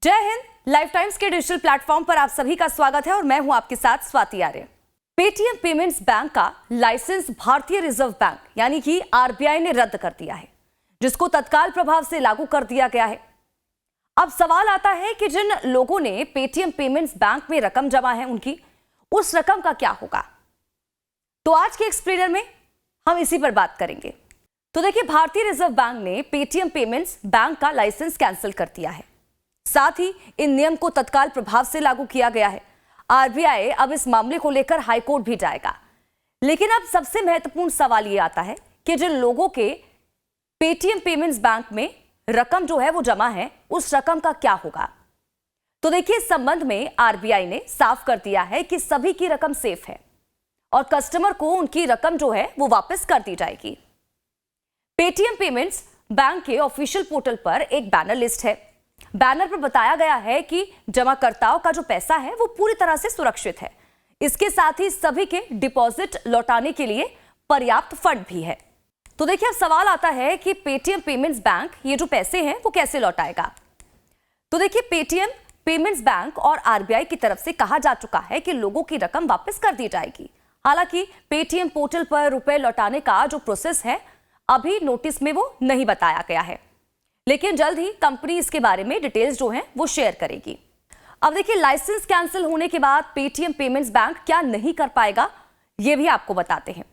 जय Hind. Life times के digital platform पर आप सभी का स्वागत है और मैं हूं आपके साथ स्वाति आर्य। पेटीएम पेमेंट्स बैंक का लाइसेंस भारतीय रिजर्व बैंक यानी कि आरबीआई ने रद्द कर दिया है, जिसको तत्काल प्रभाव से लागू कर दिया गया है। अब सवाल आता है कि जिन लोगों ने पेटीएम पेमेंट्स बैंक में रकम जमा है उनकी उस रकम का क्या होगा। तो आज के एक्सप्लेनर में हम इसी पर बात करेंगे। तो देखिए, भारतीय रिजर्व बैंक ने पेटीएम पेमेंट्स बैंक का लाइसेंस कैंसिल कर दिया है। साथ ही इन नियम को तत्काल प्रभाव से लागू किया गया है। आरबीआई अब इस मामले को लेकर हाईकोर्ट भी जाएगा। लेकिन अब सबसे महत्वपूर्ण सवाल ये आता है कि जिन लोगों के पेटीएम पेमेंट्स बैंक में रकम जो है वो जमा है, उस रकम का क्या होगा। तो देखिए, इस संबंध में आरबीआई ने साफ कर दिया है कि सभी की रकम सेफ है और कस्टमर को उनकी रकम जो है वो वापस कर दी जाएगी। पेटीएम पेमेंट्स बैंक के ऑफिशियल पोर्टल पर एक बैनर लिस्ट है। बैनर पर बताया गया है कि जमाकर्ताओं का जो पैसा है वो पूरी तरह से सुरक्षित है। इसके साथ ही सभी के डिपॉजिट लौटाने के लिए पर्याप्त फंड भी है। तो देखिए, अब सवाल आता है कि पेटीएम पेमेंट्स बैंक ये जो पैसे हैं वो कैसे लौटाएगा। तो देखिए, पेटीएम पेमेंट्स बैंक और आरबीआई की तरफ से कहा जा चुका है कि लोगों की रकम वापस कर दी जाएगी। हालांकि पेटीएम पोर्टल पर रुपए लौटाने का जो प्रोसेस है अभी नोटिस में वो नहीं बताया गया है, लेकिन जल्द ही कंपनी इसके बारे में डिटेल्स जो हैं वो शेयर करेगी। अब देखिए, लाइसेंस कैंसिल होने के बाद पेटीएम पेमेंट्स बैंक क्या नहीं कर पाएगा, ये भी आपको बताते हैं।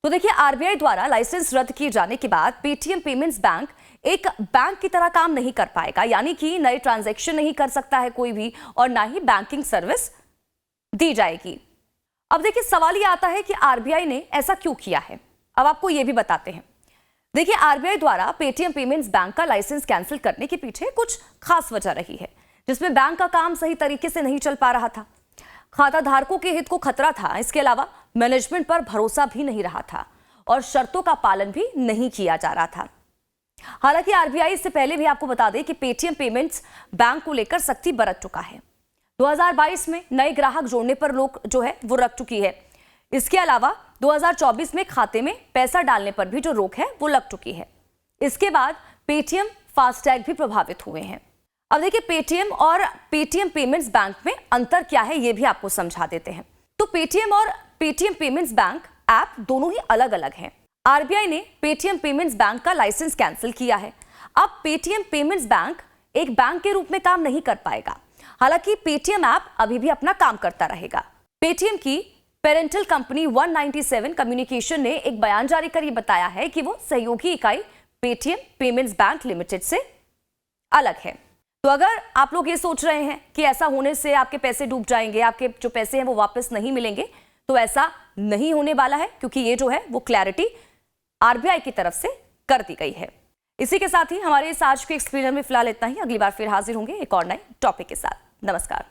तो देखिए, आरबीआई द्वारा लाइसेंस रद्द किए जाने के बाद पेटीएम पेमेंट्स बैंक एक बैंक की तरह काम नहीं कर पाएगा, यानी कि नए ट्रांजैक्शन नहीं कर सकता है कोई भी, और ना ही बैंकिंग सर्विस दी जाएगी। अब देखिए, सवाल ये आता है कि आरबीआई ने ऐसा क्यों किया है। अब आपको ये भी बताते हैं। देखिए, आरबीआई द्वारा पेटीएम पेमेंट्स बैंक का लाइसेंस कैंसिल करने के पीछे कुछ खास वजह रही है, जिसमें बैंक का काम सही तरीके से नहीं चल पा रहा था। खाता धारकों के हित को खतरा था। इसके अलावा मैनेजमेंट पर भरोसा भी नहीं रहा था और शर्तों का पालन भी नहीं किया जा रहा था। हालांकि आरबीआई इससे पहले भी आपको बता दें कि पेटीएम पेमेंट्स बैंक को लेकर सख्ती बरत चुका है। 2022 में नए ग्राहक जोड़ने पर रोक जो है वो रख चुकी है। इसके अलावा 2024 में खाते में पैसा डालने पर भी जो रोक है वो लग चुकी है। इसके बाद पेटीएम फास्टैग भी प्रभावित हुए हैं। अब देखिए, पेटीएम और पेटीएम पेमेंट्स बैंक में अंतर क्या है ये भी आपको समझा देते हैं। तो पेटीएम और पेटीएम पेमेंट्स बैंक ऐप दोनों ही अलग अलग हैं। आरबीआई ने पेटीएम पेमेंट्स बैंक का लाइसेंस कैंसिल किया है। अब पेटीएम पेमेंट्स बैंक एक बैंक के रूप में काम नहीं कर पाएगा। हालांकि पेटीएम ऐप अभी भी अपना काम करता रहेगा। पेटीएम की पेरेंटल कंपनी 197 कम्युनिकेशन ने एक बयान जारी कर ये बताया है कि वो सहयोगी इकाई पेटीएम पेमेंट्स बैंक लिमिटेड से अलग है। तो अगर आप लोग ये सोच रहे हैं कि ऐसा होने से आपके पैसे डूब जाएंगे, आपके जो पैसे हैं वो वापस नहीं मिलेंगे, तो ऐसा नहीं होने वाला है, क्योंकि ये जो है वो क्लैरिटी आरबीआई की तरफ से कर दी गई है। इसी के साथ ही हमारे इस आज के एक्सप्लेनर में फिलहाल इतना ही। अगली बार फिर हाजिर होंगे एक और नए टॉपिक के साथ। नमस्कार।